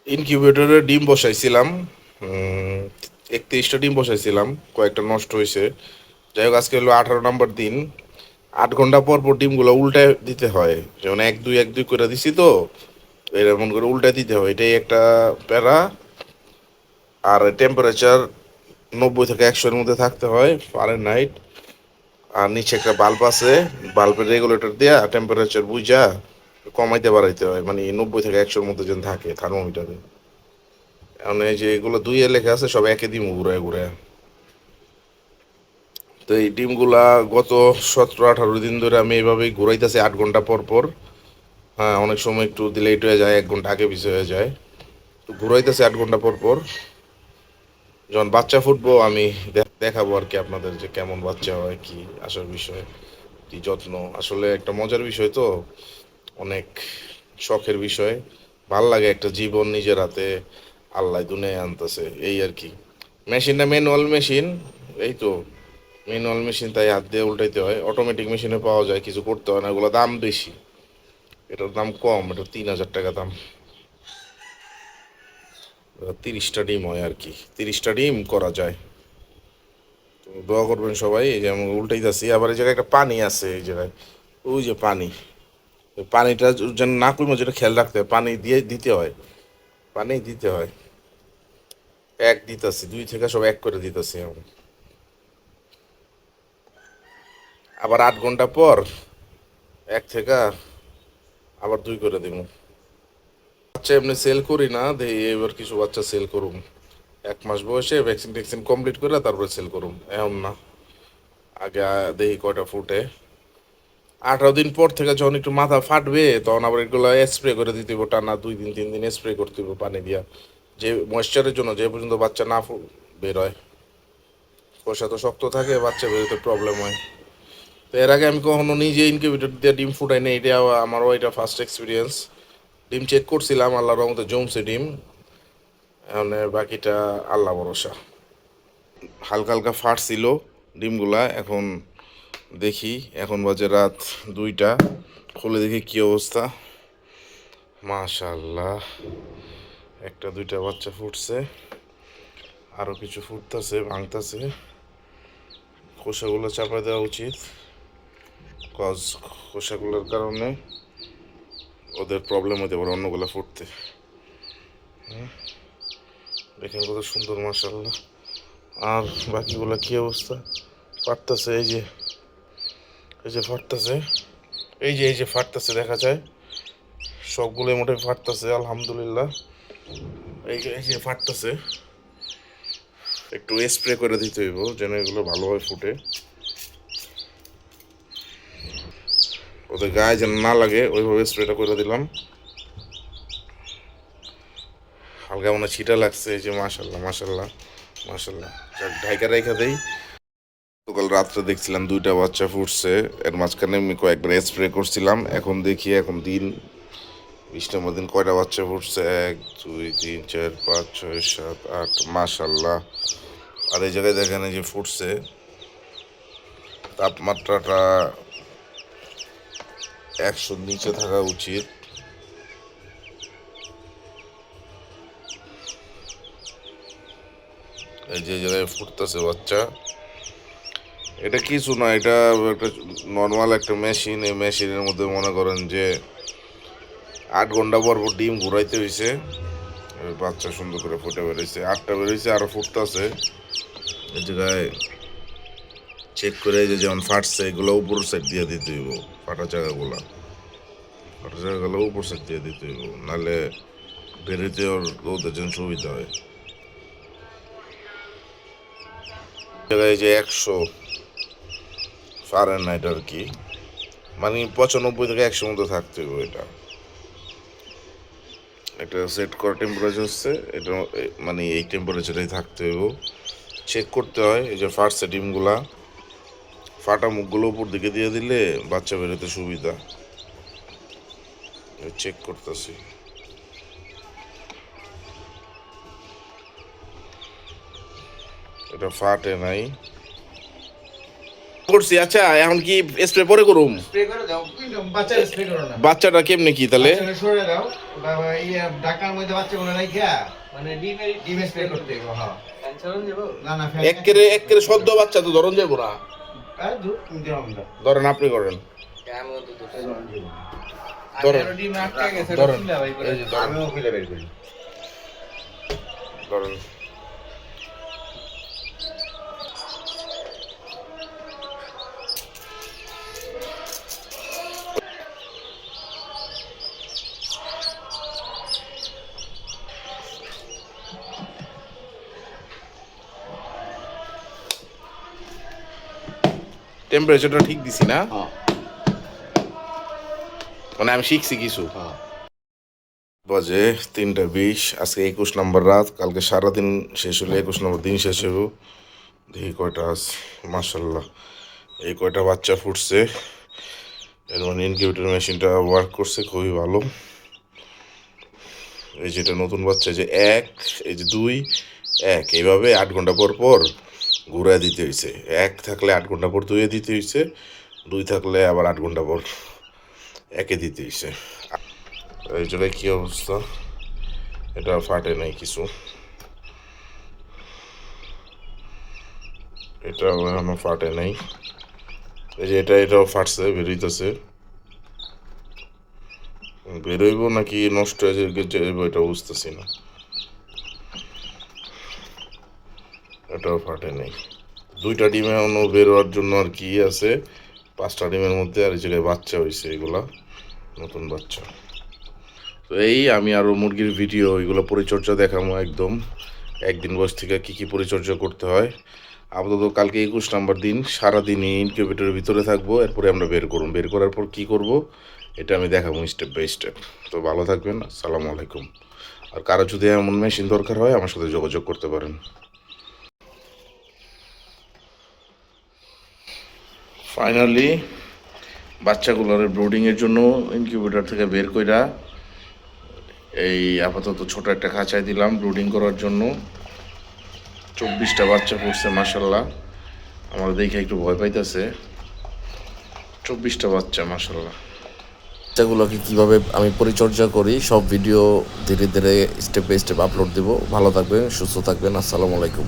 ইনকিউবেটরে ডিম বসাইছিলাম। 31টা ডিম বসাইছিলাম, কয়েকটা নষ্ট হয়েছে। যাই হোক, আজকে হলো 18 নম্বর দিন। 8 ঘন্টা পর পর ডিমগুলো উল্টায় দিতে হয়, যেমন এক দুই এক দুই করে দিছি তো এরকম করে উল্টায় দিতে হয়, এটাই একটা প্যারা। আর টেম্পারেচার 90 থেকে 100-এর মধ্যে থাকতে হয়, ফারেনহাইট। আর নিচে একটা বাল্ব আছে, বাল্বের রেগুলেটর দিয়া টেম্পারেচার বুঝা কমাইতে বাড়াইতে হয়, মানে 90 থেকে 100-এর মধ্যে যেন থাকে থার্মোমিটারে। এখন এই যে এগুলো দুইয়ে লেখা আছে, সব একই ডিম ঘুরায় ঘুরায়। তো এই ডিমগুলা গত 17-18 দিন ধরে আমি এইভাবেই ঘুরাইতেছি 8 ঘন্টা পর পর। হ্যাঁ, অনেক সময় একটু লেট হয়ে যায়, 1 ঘন্টা আগে পিছিয়ে হয়ে যায়। তো ঘুরাইতেছি 8 ঘন্টা পর পর। যখন বাচ্চা ফুটবো আমি দেখাবো আর কি আপনাদের, যে কেমন বাচ্চা হয়, কি আসার বিষয়, কি যত্ন। আসলে একটা মজার বিষয় তো, অনেক শখের বিষয়। ভাল লাগে একটা জীবন নিজের হাতে আল্লাহ দুনিয়ায় আনতেছে, এই আর কি। মেশিনটা ম্যানুয়াল মেশিন, এই তো ম্যানুয়াল মেশিন, তাই হাত দিয়ে উল্টাইতে হয়। অটোমেটিক মেশিনে পাওয়া যায়, কিছু করতে হয় না, ওগুলো দাম বেশি। এটার দাম কম, এটা 3000 টাকা দাম। 30টা ডিম হয় আর কি, 30টা ডিম করা যায়। তো দোয়া করবেন সবাই। এই যে আমি উল্টাইতেছি, আবার এই জায়গায় একটা পানি আছে, এই জায়গায় ওই যে পানি, ওই পানিটা যেন না কমে, যেটা খেয়াল রাখতে হয়, পানি দিয়ে দিতে হয়, পানি দিতে হয়। এক দিতেছি, দুই থেকে সব এক করে দিতেছি আমি। আবার 8 ঘন্টা পর এক থেকে আবার দুই করে দিব। বাচ্চা এমনি সেল করি না, দেখি এবার কিছু বাচ্চা সেল করুম। 1 মাস বয়সে ভ্যাকসিন ট্যাকসিন কমপ্লিট করে তারপরে সেল করুম, এখন না। আগে দেখি কয়টা ফুটে। 18 দিন পর থেকে যখন একটু মাথা ফাটবে, তখন আবার এগুলো স্প্রে করে দিতে হইব, টানা 2 দিন 3 দিন স্প্রে করতে হইব পানি দিয়া, যে ময়েশ্চারের জন্য, যে পর্যন্ত বাচ্চা না বের হয়। খোসা তো শক্ত থাকে, বাচ্চা বেরোতে প্রবলেম হয়। তো এর আগে আমি কখনো নিজে ইনকিউবেটর দিয়ে ডিম ফুটাই না, এটা আমারও এটা ফার্স্ট এক্সপিরিয়েন্স। ডিম চেক করছিলাম, আল্লাহর রহমতে জমছে ডিম। এখন বাকিটা আল্লাহ ভরসা। হালকা হালকা ফাটছিল ডিমগুলা। এখন দেখি, এখন বাজে রাত 2টা, খুলে দেখি কি অবস্থা। মাশাল্লাহ, একটা দুইটা বাচ্চা ফুটছে, আরো কিছু ফুটতেছে, ভাঙতেছে। খোসাগুলো চাপা দেওয়া উচিত, কজ খোসাগুলোর কারণে ওদের প্রবলেম হতে পারে অন্যগুলো ফুটতে। দেখেন কত সুন্দর, মাশাল্লাহ। আর বাকিগুলো কি অবস্থা? ফাটতেছে, এই যে, এই যে ফাটতেছে, এই যে ফাটতেছে, দেখা যায় সবগুলোই মোটে ফাটতেছে, আলহামদুলিল্লাহ। এই যে ফাটতেছে, একটু স্প্রে করে দিতে হইব যেন এগুলো ভালোভাবে ফুটে, ওদের গায়ে যেন না লাগে, ওইভাবে স্প্রেটা করে দিলাম। হালকা মনে ছিটা লাগছে, এই যে মাশাল্লাহ মাশাল্লাহ মাশাল্লাহ। যাক, ঢাইকা রেখা দেই। গতকাল রাত্রে দেখছিলাম 2টা বাচ্চা ফুটছে, এর মাঝখানে আমি কয়েকবার স্প্রে করছিলাম। এখন দেখি, এখন দিন 20 নম্বর দিন, কয়টা বাচ্চা ফুটছে? 1 2 3 4 5 6 7 8, মাশাল্লাহ। আর এই জায়গায় দেখেন, এই যে ফুটছে, তাপমাত্রাটা 100-র নিচে থাকা উচিত। এই যে জায়গায় ফুটতেছে বাচ্চা, এটা কিছু না, এটা একটা নর্মাল একটা মেশিন। এই মেশিনের মধ্যে মনে করেন যে 8 ঘন্টা পর পর ডিম ঘুরাইতে হয়েছে, বাচ্চা সুন্দর করে ফুটে বেরোইছে। 8টা বেরোইছে, আরো ফুটতেছে। এই জায়গায় চেক করে, এই যে যেমন ফাটছে, এগুলো উপর সাইড দিয়ে দিতে হইব, ফাটা জায়গাগুলা, ফাটা জায়গাগুলো উপর সাইড দিয়ে দিতে হইব, নাহলে বেরোতে ওর ওদের জন্য সুবিধা হয়। জায়গায় যে 100 ফারেনহাইট আর কি, মানে 95 থেকে 100 মধ্যে থাকতে হবে। এটা একটা সেট করা টেম্পারেচার হচ্ছে, এটা মানে এই টেম্পারেচারেই থাকতে হবে। চেক করতে হয়, এই যে ফাটছে ডিমগুলা, ফাটা মুখগুলো উপর দিকে দিয়ে দিলে বাচ্চা বেরোতে সুবিধা। চেক করতেছি, এটা ফাটে নাই। করছি। আচ্ছা এখন কি স্প্রে পরে করুম? স্প্রে করে দাও, বাচ্চা স্প্রে করো না, বাচ্চাটা কেমনে কি তাহলে? বাচ্চাটা সরে দাও, বাবা ইয়া ঢাকার মধ্যে বাচ্চাগুলো রাখিয়া মানে ডিম স্প্রে করতে হবে। হ্যাঁ ফ্যান চালান যাব না, না ফ্যান একেরে সদ্য বাচ্চা তো ধরন যাবো না। আর দুধ তুমি দাও না, ধরেন আপনি করেন, কেমন তো ধরেন আর ডিম আটকে গেছে, ধরেন খুলে ভাই করে এই যে ধরেন আমিও খুলে বের করি। ধরেন। টেম্পারেচারটা ঠিক দিছি না? হ্যাঁ মানে আমি শিখছি কিছু। হ্যাঁ বাজে 3:20, আজকে 21 নম্বর রাত, কালকে সারাদিন শেষ হলে 21 নম্বর দিন শেষ হবো। দেখি কয়টা আছে, মাশাল্লাহ এই কয়টা বাচ্চা ফুটছে। এর মানে ইনকিউবেটর মেশিনটা ওয়ার্ক করছে খুবই ভালো। এই যেটা নতুন বাচ্চা, যে 1, এই যে 2, 1, এইভাবে 8 ঘন্টা পর পর ঘুরায় দিতে হয়েছে। 1 থাকলে 8 ঘন্টা পর 2-এ দিতে হয়েছে, 2 থাকলে আবার 8 ঘন্টা পর 1-এ দিতে হয়েছে। এই জায়গায় কী অবস্থা, এটা ফাটে নাই কিছু, এটা এখনো ফাটে নাই। এই যে এটাও ফাটছে, বেরোইতেছে। বেরোইব নাকি নষ্ট হয়ে যাইব এটা বুঝতেছি না। এটাও ফাটে নাই। 2টা ডিমে এখনো বেরোয়ার জন্য আর কি আছে, 5টা ডিমের মধ্যে। আর এই জায়গায় বাচ্চা হয়েছে, এগুলা নতুন বাচ্চা। তো এই আমি আরও মুরগির ভিডিও এগুলো পরিচর্যা দেখাবো একদম, একদিন বয়স থেকে কী কী পরিচর্যা করতে হয়। আপাতত কালকে 21 নম্বর দিন, সারাদিনই ইনকিউবেটরের ভিতরে থাকবো, এরপরে আমরা বের করব। বের করার পর কী করব এটা আমি দেখাবো স্টেপ বাই স্টেপ। তো ভালো থাকবেন, আসসালামু আলাইকুম। আর কারো যদি এমন মেশিন দরকার হয় আমার সাথে যোগাযোগ করতে পারেন। ফাইনালি বাচ্চাগুলোর ব্রুডিংয়ের জন্য ইনকিউবেটর থেকে বের কইরা এই আপাতত ছোট একটা খাঁচায় দিলাম ব্রুডিং করার জন্য। 24টা বাচ্চা পড়ছে মাশাল্লাহ, আমার দেখে একটু ভয় পাইতেছে। 24টা বাচ্চা মাশাল্লাহ। বাচ্চাগুলোকে কীভাবে আমি পরিচর্যা করি সব ভিডিও ধীরে ধীরে স্টেপ বাই স্টেপ আপলোড দেবো। ভালো থাকবেন, সুস্থ থাকবেন, আসসালামু আলাইকুম।